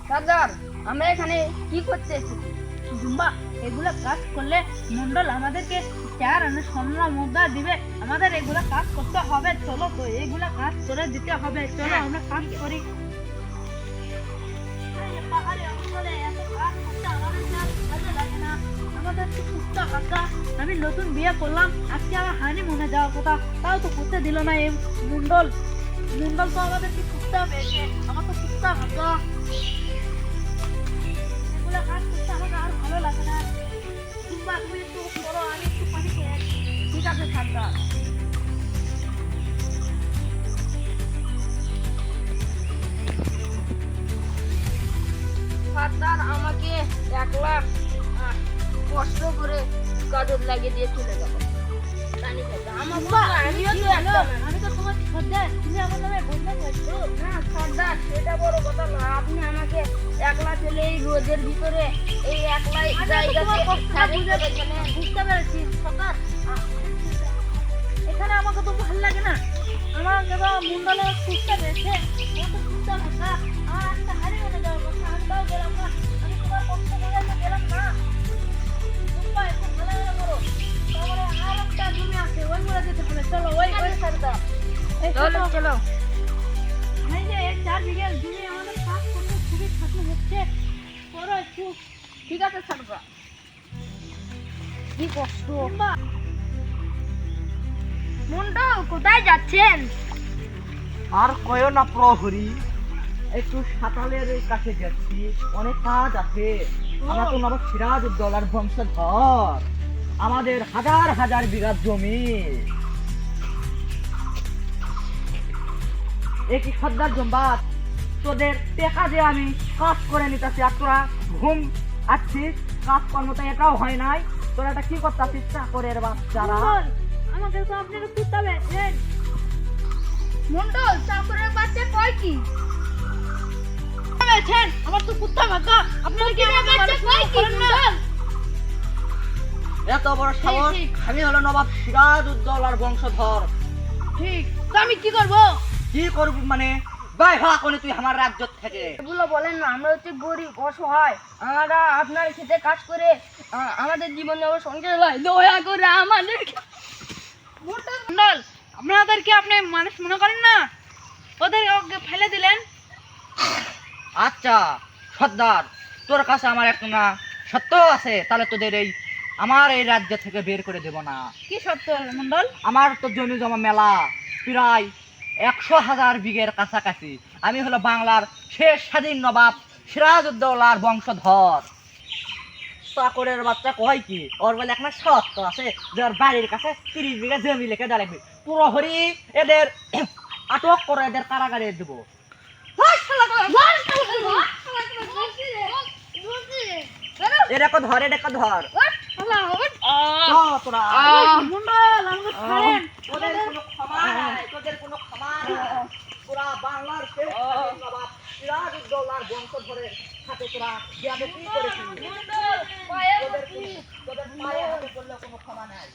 সর্দার, আমরা এখানে কি করতে এসেছি? জুম্বা, এগুলা কাজ করলে মন্ডল আমাদেরকে 4 আনা স্বর্ণ মুদ্রা দিবে। আমাদের এগুলা কাজ করতে হবে। চলো তো, এগুলা কাজ করে দিতে হবে। চলো আমরা কাজ করি। এই পাহাড়ি অঞ্চলে এত কাজ করতে আমাদের না ভালো লাগে না। আমাদের তো কুত্তা কাকা, আমি নতুন বিয়ে করলাম, আজকে আমার হানিমুনে যাওয়ার কথা, তাও তো করতে দিল না এই মন্ডল। মন্ডল তো আমাদেরকে কুত্তা পেয়েছে, আমার তো কুত্তা কাকা। এগুলা কাজ করতে আমাকে আর ভালো লাগে না। কিংবা তুমি একটু করো, আমি একটু পানি খেয়ে আসি। ঠিক আছে সর্দার। সর্দার আমাকে 1 লাখ কষ্ট করে কাজত লাগিয়ে দিয়ে চলে গেল। জানি কাকা, আমার জুম্বা, আমিও তো হ্যালো, একটা আমি তো তোমার সর্দার, তুমি আমার নামে বদনাম করছো। না সর্দার, সেটা বড় কথা না। আপনি আমাকে 1 লাখ দিলে এই রোদের ভিতরে এই 1 লাখ আমি তো জায়গাতে তোমার কষ্টটা সারিয়ে করে গেলেন। বুঝতে পেরেছি সর্দার। এখানে আমাকে তো ভালো লাগে না। আমাকে তো মন্ডলে কুত্তা পেয়েছে, আমার তো কুত্তা ভাষা। আমার একটা হারিয়ে মনে যাওয়ার কথা, আমি তাও গেলাম না। আমি তোমার কষ্ট করে তো গেলাম না। জুম্বা, একটু ভালো করে করো। তারপরে আর একটা জমি আছে, ওইগুলো যেতে হবে। চলো, ওই ঠিক ওই আছে সর্দার, এই চলো চলো। চলো। এই যে এই 4 বিঘার জমি আমাদের কাজ করতে খুবই খাটনি হচ্ছে। করো একটু। ঠিক আছে সর্দার। কি কষ্ট। মন্ডল, কোথায় যাচ্ছেন? আর কয়ও না প্রহরী, একটু সাতালের কাছে যাচ্ছি, অনেক কাজ আছে। আমরা তো নবাব সিরাজউদ্দৌলার বংশধর, আমাদের হাজার হাজার বিঘা জমি। একই সর্দার জম্বা, তোদের টেকা দিয়ে আমি কাজ করে নিতেছি, আর তোরা ঘুম আসছিস, কাজকর্ম তো এটাও হয় নাই। তোরা এটা কি করতেছিস? চাকরের বাচ্চারা। মন্ডল, আমাকে তো আপনাকে কুত্তা পেয়েছেন। মন্ডল, চাকরের বাচ্চা কয় কি? পেয়েছেন, আমার তো কুত্তা ভাগা। আপনারা কি আমাকে মানুষ মনে করেন না? এত বড় সাহস! ঠিক। আমি হলো নবাব সিরাজউদ্দৌলার বংশধর। ঠিক, তো আমি কি করব? কি করবি মানে? বাই হা কোনে তুই আমার রাজ্য থেকে। এগুলো বলেন না, আমরা হচ্ছে গরিব অসহায়। আমরা আপনার খেতে কাজ করে আমাদের জীবন যাপন সংসার হয়। দয়া করে আমাদের মন্ডল, আপনাদেরকে আপনি মানুষ মনে করেন না? ওদের ওকে ফেলে দিলেন। আচ্ছা সর্দার, তোর কাছে আমার একটা না সত্য আছে, তাহলে তোদের এই আমার এই রাজ্য থেকে বের করে দেব না। কি সত্য মন্ডল? আমার তো জমি জমা মেলা, প্রায় 100,000 বিঘের কাছাকাছি। আমি হলো বাংলার শেষ স্বাধীন নবাব সিরাজউদ্দৌলার বংশধর। চাকরের বাচ্চা কয় কি, ওর বলে একটা সত্য আছে যে ওর বাড়ির কাছে 30 বিঘা জমি লিখে দাঁড়াবে। প্রহরী এদের আটক করে এদের কারাগারে দেবো। এটাকে ধর, এটাকে ধর। তোরা মন্ডল, আমাকে ছাড়েন। তোদের কোনো ক্ষমা নাই, তোদের কোনো ক্ষমা নাই। তোরা বাংলার শেষ স্বাধীন নবাব সিরাজউদ্দৌলার বংশধরের সাথে তোরা বেয়াদবি করেছিস। তোদের পায়ে হাতে করলে কোনো ক্ষমা নাই।